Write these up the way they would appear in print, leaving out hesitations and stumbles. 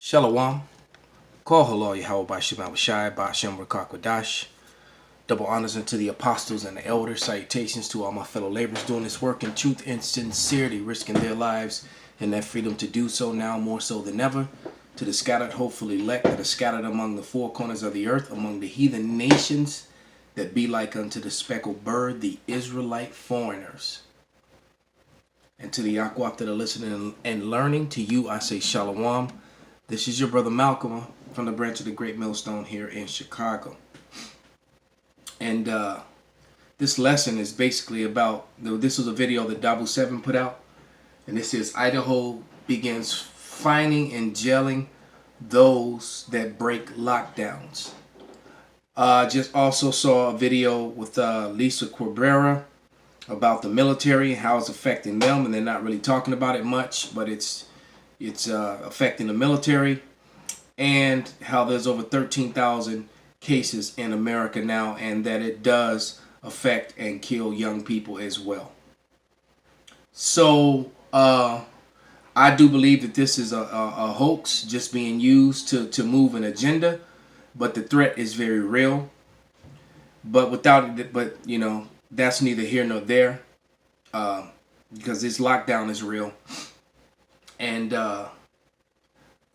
Shalom. Call hello Yahweh by Shema Bashai by Shem Rakakwadash. Double honors unto the apostles and the elders. Salutations to all my fellow laborers doing this work in truth and sincerity, risking their lives and their freedom to do so now more so than ever. To the scattered, hopefully elect that are scattered among the four corners of the earth, among the heathen nations that be like unto the speckled bird, the Israelite foreigners. And to the Akwaf that are listening and learning, to you I say Shalom. This is your brother MALCHAAMAH from the branch of the Great Millstone here in Chicago. And this lesson is basically about, this was a video that Dabu 7 put out. And this is Idaho begins fining and jailing those that break lockdowns. Just also saw a video with Lisa Cabrera about the military and how it's affecting them. And they're not really talking about it much, but it's affecting the military, and how there's over 13,000 cases in America now, and that it does affect and kill young people as well. So I do believe that this is a hoax just being used to move an agenda, but the threat is very real. But you know, that's neither here nor there, because this lockdown is real. And I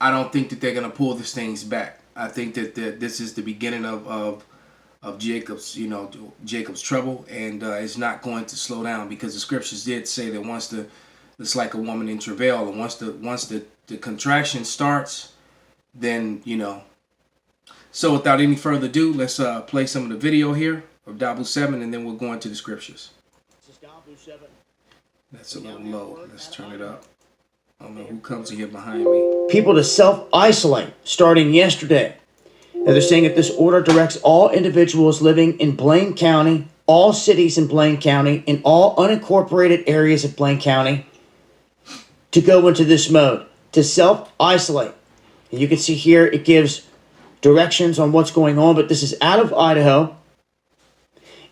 don't think that they're going to pull these things back. I think that this is the beginning of Jacob's, Jacob's trouble, and it's not going to slow down, because the scriptures did say that it's like a woman in travail, and once the contraction starts, then So without any further ado, let's play some of the video here of Dabu 7, and then we'll go into the scriptures. This is Dabu 7. That's a little low. Let's turn it up. I don't know who comes in here behind me. People to self-isolate starting yesterday. Now they're saying that this order directs all individuals living in Blaine County, all cities in Blaine County, in all unincorporated areas of Blaine County to go into this mode, to self-isolate. And you can see here it gives directions on what's going on, but this is out of Idaho.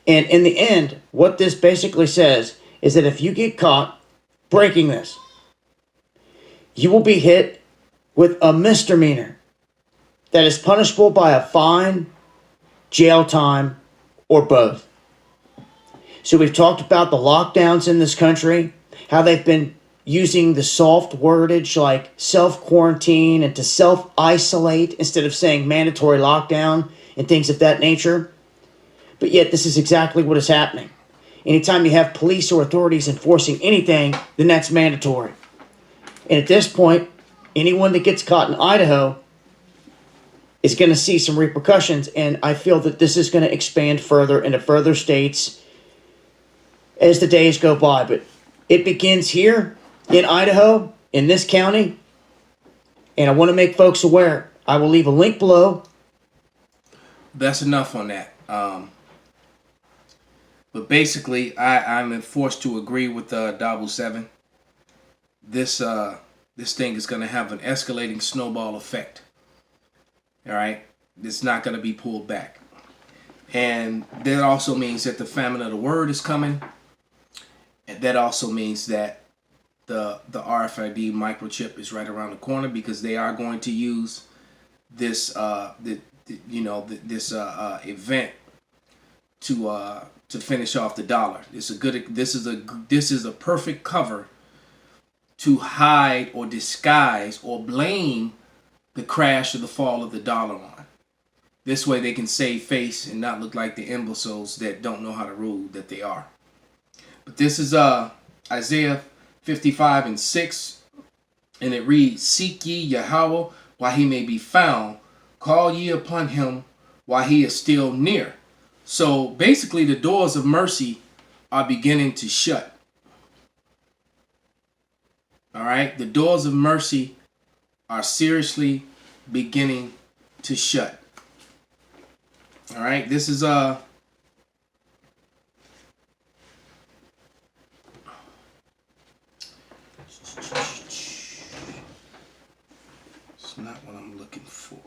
And in the end, what this basically says is that if you get caught breaking this, you will be hit with a misdemeanor that is punishable by a fine, jail time, or both. So we've talked about the lockdowns in this country, how they've been using the soft wordage like self-quarantine and to self-isolate instead of saying mandatory lockdown and things of that nature. But yet this is exactly what is happening. Anytime you have police or authorities enforcing anything, then that's mandatory. And at this point, anyone that gets caught in Idaho is going to see some repercussions. And I feel that this is going to expand further into further states as the days go by. But it begins here in Idaho, in this county. And I want to make folks aware. I will leave a link below. That's enough on that. But basically, I'm forced to agree with Dabu 7. This thing is going to have an escalating snowball effect. All right, it's not going to be pulled back, and that also means that the famine of the word is coming, and that also means that the RFID microchip is right around the corner, because they are going to use this event to finish off the dollar. This is a perfect cover to hide or disguise or blame the crash or the fall of the dollar on. This way they can save face and not look like the imbeciles that don't know how to rule that they are. But this is Isaiah 55:6, and it reads, "Seek ye Yahweh while he may be found, call ye upon him while he is still near." So basically the doors of mercy are beginning to shut. All right, the doors of mercy are seriously beginning to shut. All right, this is it's not what I'm looking for.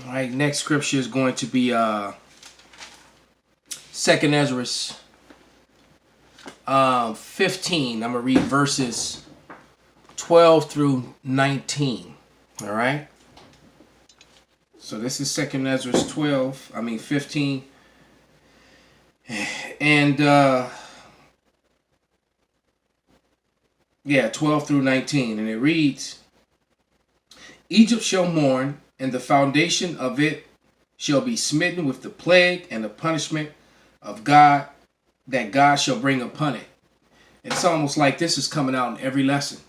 All right, next scripture is going to be Second Ezra 15. I'm going to read verses 12 through 19. All right. So this is Second Ezra 15. And 12 through 19. And it reads, Egypt shall mourn, and the foundation of it shall be smitten with the plague and the punishment of God that God shall bring upon it. It's almost like this is coming out in every lesson,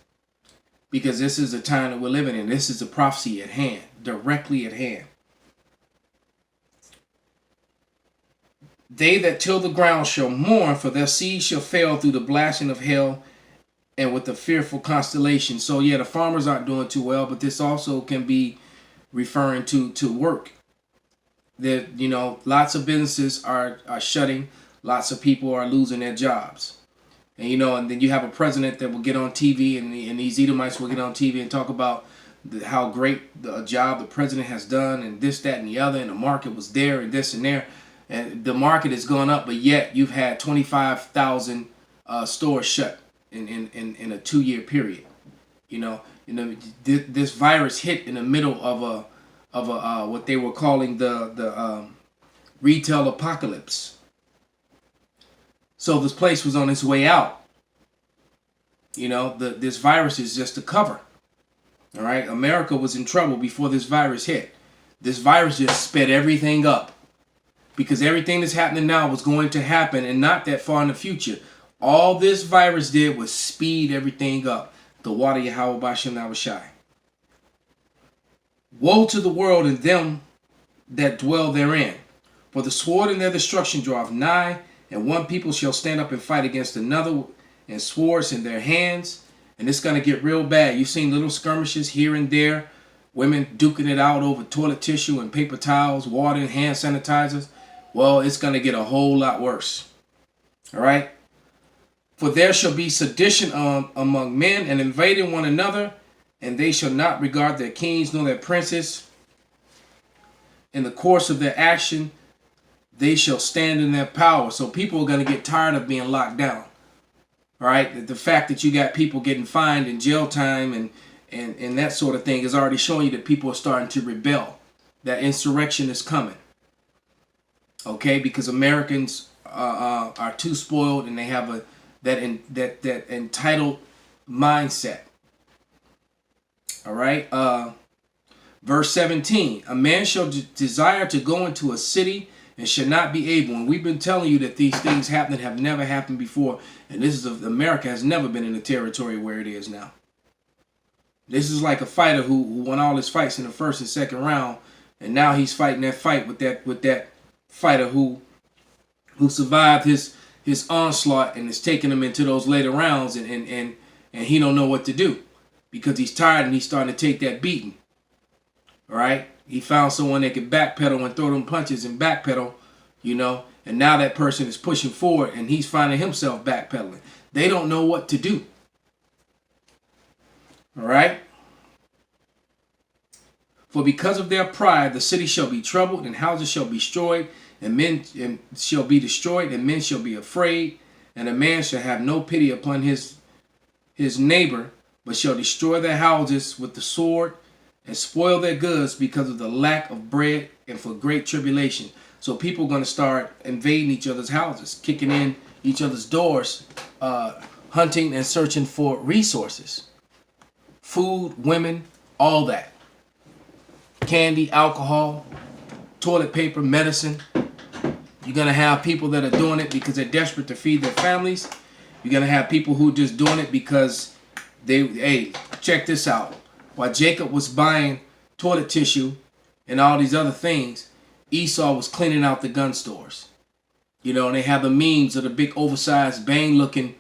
because this is the time that we're living in. This is the prophecy at hand, directly at hand. They that till the ground shall mourn, for their seed shall fail through the blasting of hell and with the fearful constellation. So yeah, the farmers aren't doing too well, but this also can be referring to work. That, you know, lots of businesses are shutting. Lots of people are losing their jobs. And, you know, and then you have a president that will get on TV, and these Edomites will get on TV and talk about how great the job the president has done, and this, that, and the other, and the market was there, and this and there. And the market has gone up, but yet you've had 25,000 stores shut in a 2-year period. You know, this virus hit in the middle of a what they were calling the retail apocalypse. So this place was on its way out. You know, this virus is just a cover. All right, America was in trouble before this virus hit. This virus just sped everything up, because everything that's happening now was going to happen, and not that far in the future. All this virus did was speed everything up. The water Yahweh Bashem Nabashai. Woe to the world and them that dwell therein, for the sword in their destruction draweth nigh, and one people shall stand up and fight against another, and swords in their hands. And it's going to get real bad. You've seen little skirmishes here and there, women duking it out over toilet tissue and paper towels, water and hand sanitizers. Well, it's going to get a whole lot worse. All right. For there shall be sedition among men, and invading one another, and they shall not regard their kings nor their princes. In the course of their action, they shall stand in their power. So people are going to get tired of being locked down. All right. The fact that you got people getting fined and jail time and that sort of thing is already showing you that people are starting to rebel. That insurrection is coming. Okay, because Americans are too spoiled, and they have that entitled mindset. All right. Verse 17: A man shall desire to go into a city and shall not be able. And we've been telling you that these things happening have never happened before. And this is America has never been in the territory where it is now. This is like a fighter who won all his fights in the first and second round, and now he's fighting that fight with that fighter who survived his onslaught and is taking him into those later rounds, and he don't know what to do, because he's tired and he's starting to take that beating. All right, he found someone that could backpedal and throw them punches and backpedal, you know, and now that person is pushing forward and he's finding himself backpedaling. They don't know what to do. All right. For because of their pride, the city shall be troubled, and houses shall be destroyed, and men shall be destroyed, and men shall be afraid, and a man shall have no pity upon his neighbor, but shall destroy their houses with the sword, and spoil their goods because of the lack of bread and for great tribulation. So people are going to start invading each other's houses, kicking in each other's doors, hunting and searching for resources, food, women, all that. Candy, alcohol, toilet paper, medicine. You're going to have people that are doing it because they're desperate to feed their families. You're going to have people who are just doing it because hey, check this out. While Jacob was buying toilet tissue and all these other things, Esau was cleaning out the gun stores. You know, and they have the memes of the big oversized bang looking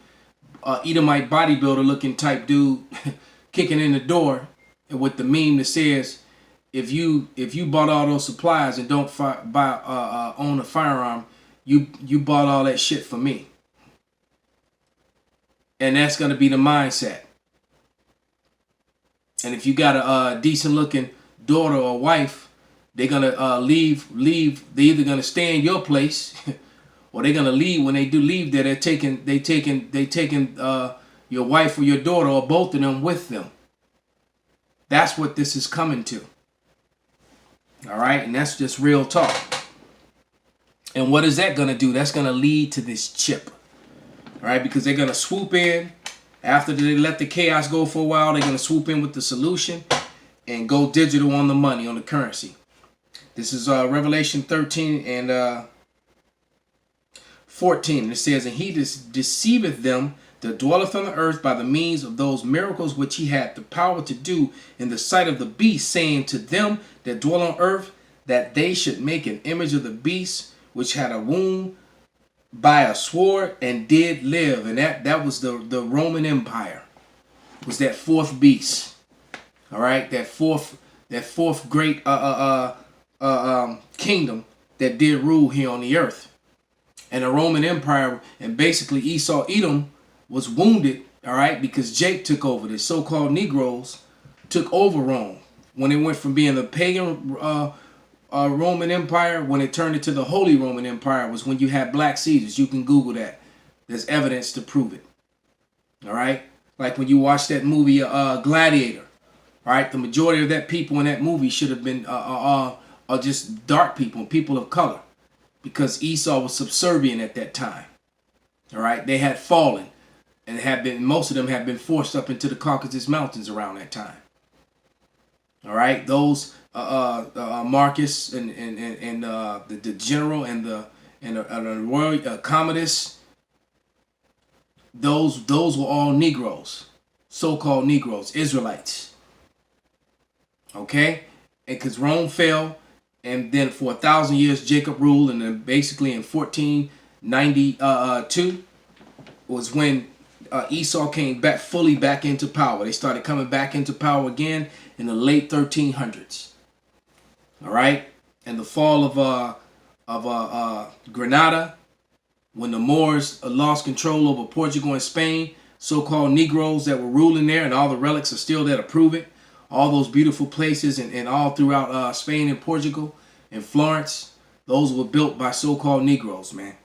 Edomite bodybuilder looking type dude kicking in the door, and with the meme that says, if you bought all those supplies and don't own a firearm, you bought all that shit for me. And that's going to be the mindset. And if you got a decent looking daughter or wife, they're going to leave. They're either going to stay in your place or they're gonna leave. When they do leave there, they taking your wife or your daughter or both of them with them. That's what this is coming to. All right, and that's just real talk. And what is that gonna do? That's gonna lead to this chip. All right, because they're gonna swoop in after they let the chaos go for a while. They're gonna swoop in with the solution and go digital on the money, on the currency. This is Revelation 13 and 14. It says, and he deceiveth them that dwelleth on the earth by the means of those miracles which he had the power to do in the sight of the beast, saying to them that dwell on earth, that they should make an image of the beast, which had a wound by a sword and did live. And that was the Roman Empire. It was that fourth beast. All right, that fourth great kingdom that did rule here on the earth. And the Roman Empire, and basically Esau, Edom, was wounded, all right, because Jake took over. The so-called Negroes took over Rome. When it went from being the pagan Roman Empire, when it turned into the Holy Roman Empire, was when you had black Caesars. You can Google that. There's evidence to prove it. All right? Like when you watch that movie Gladiator, all right? The majority of that people in that movie should have been just dark people, people of color, because Esau was subservient at that time. All right? They had fallen, and most of them had been forced up into the Caucasus Mountains around that time. All right? Those Marcus and the general and the royal Commodus, those were all Negroes, so-called Negroes, Israelites. Okay, and because Rome fell, and then for 1,000 years Jacob ruled, and then basically in 1492 was when Esau came fully back into power. They started coming back into power again in the late 1300s. All right, and the fall of Granada, when the Moors lost control over Portugal and Spain, so-called Negroes that were ruling there, and all the relics are still there to prove it. All those beautiful places and all throughout Spain and Portugal and Florence, those were built by so-called Negroes, man.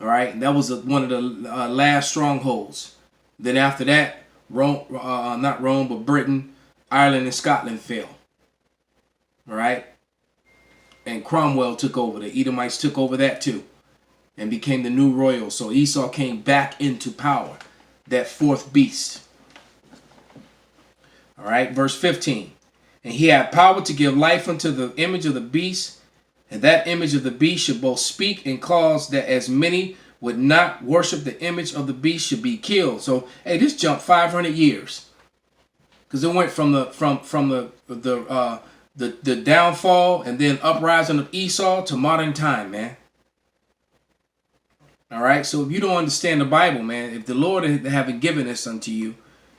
All right, and that was one of the last strongholds. Then after that, Rome, not Rome, but Britain, Ireland, and Scotland fell. All right, and Cromwell took over. The Edomites took over that too, and became the new royals. So Esau came back into power, that fourth beast. All right, verse 15. And he had power to give life unto the image of the beast, and that image of the beast should both speak and cause that as many would not worship the image of the beast should be killed. So, hey, this jumped 500 years, because it went from the downfall and then uprising of Esau to modern time, man. All right, so if you don't understand the Bible, man, if the Lord haven't given this unto you,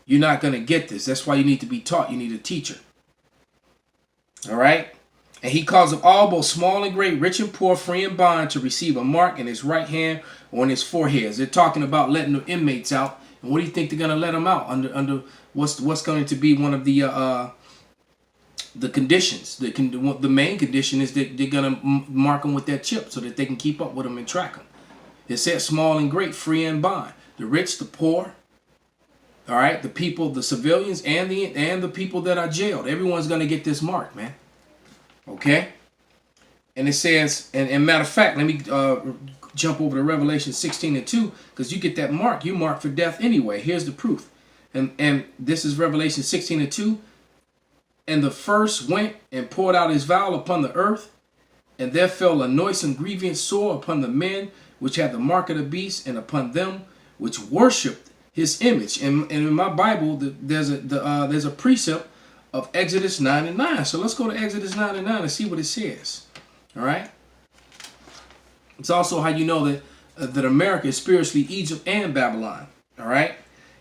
you're not going to get this. That's why you need to be taught. You need a teacher. All right. And he causeth all, both small and great, rich and poor, free and bond, to receive a mark in his right hand or in his forehead. They're talking about letting the inmates out. And what do you think they're going to let them out under what's going to be one of the conditions? The main condition is that they're going to mark them with that chip so that they can keep up with them and track them. It says small and great, free and bond. The rich, the poor. All right, the people, the civilians, and the people that are jailed. Everyone's going to get this mark, man. Okay? And it says, and matter of fact, let me jump over to Revelation 16 and 2, because you get that mark. You mark for death anyway. Here's the proof. And this is Revelation 16 and 2. And the first went and poured out his vial upon the earth, and there fell a noisome grievous sore upon the men which had the mark of the beast, and upon them which worshipped his image. And in my Bible, there's a precept of Exodus 9 and 9. So let's go to Exodus 9 and 9 and see what it says. All right. It's also how you know that America is spiritually Egypt and Babylon. All right.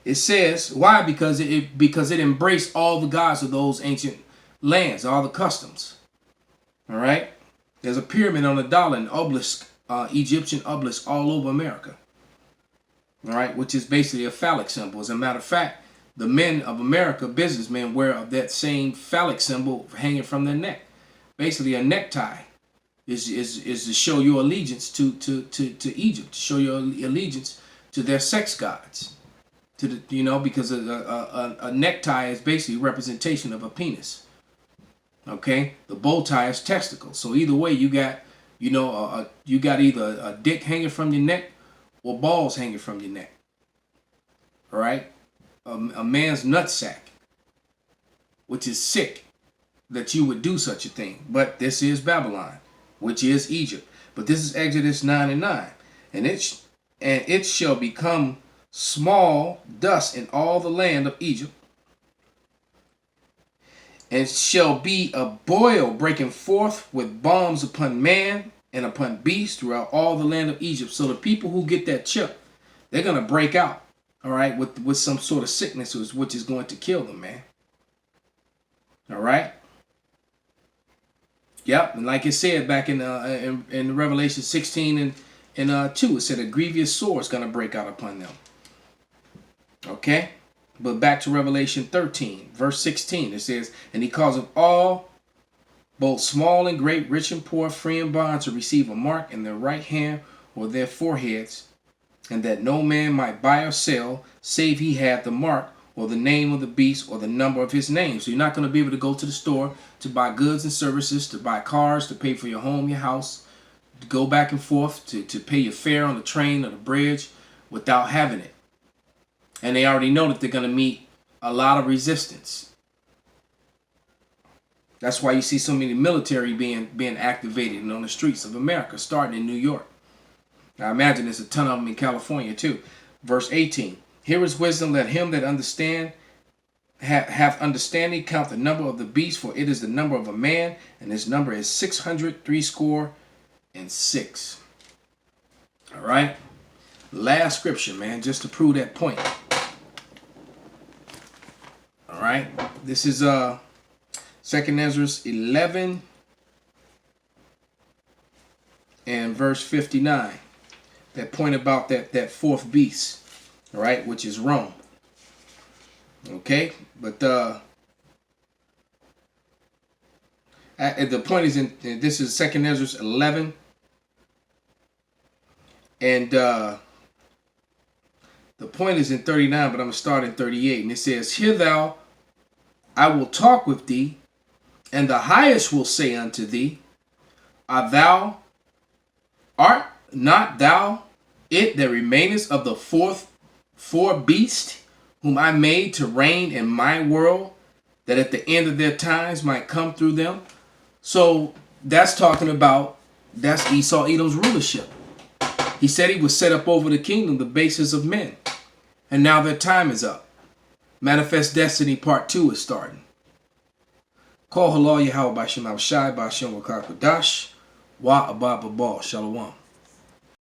It says, why? Because it embraced all the gods of those ancient lands, all the customs. All right. There's a pyramid on the dollar, an obelisk, Egyptian obelisk all over America. All right, which is basically a phallic symbol. As a matter of fact, the men of America, businessmen, wear that same phallic symbol hanging from their neck. Basically a necktie. is to show your allegiance to Egypt, to show your allegiance to their sex gods. Because a necktie is basically a representation of a penis. Okay, the bow tie is testicles. So either way, you got you got either a dick hanging from your neck or balls hanging from your neck. All right, a man's nutsack, which is sick that you would do such a thing. But this is Babylon, which is Egypt. But this is Exodus 9:9, and it shall become small dust in all the land of Egypt, and shall be a boil breaking forth with bombs upon man and upon beast throughout all the land of Egypt. So the people who get that chip, they're gonna break out, all right, with some sort of sickness, which is going to kill them, man. All right. Yep, and like it said back in Revelation 16 and 2, it said a grievous sore is gonna break out upon them. Okay. But back to Revelation 13, verse 16, it says, and he causeth all, both small and great, rich and poor, free and bond, to receive a mark in their right hand or their foreheads, and that no man might buy or sell, save he had the mark or the name of the beast or the number of his name. So you're not going to be able to go to the store to buy goods and services, to buy cars, to pay for your home, your house, to go back and forth, to pay your fare on the train or the bridge without having it. And they already know that they're going to meet a lot of resistance. That's why you see so many military being activated on the streets of America, starting in New York. Now imagine there's a ton of them in California too. Verse 18. Here is wisdom, let him that understand have understanding count the number of the beast, for it is the number of a man, and his number is 666. All right. Last scripture, man, just to prove that point. All right, this is 2 Ezra 11 and verse 59. That point about that fourth beast, all right, which is Rome. Okay, but the point is this is 2 Ezra 11 and the point is in 39, but I'm going to start in 38. And it says, hear thou, I will talk with thee, and the highest will say unto thee, art not thou it that remainest of the four beasts, whom I made to reign in my world, that at the end of their times might come through them? So that's talking about, that's Esau Edom's rulership. He said he would set up over the kingdom the basis of men. And now their time is up. Manifest Destiny Part 2 is starting. Call Halal Yahweh Bashim Al Shai Bashim Wakar Kadash Wa Abba Babal Shalom.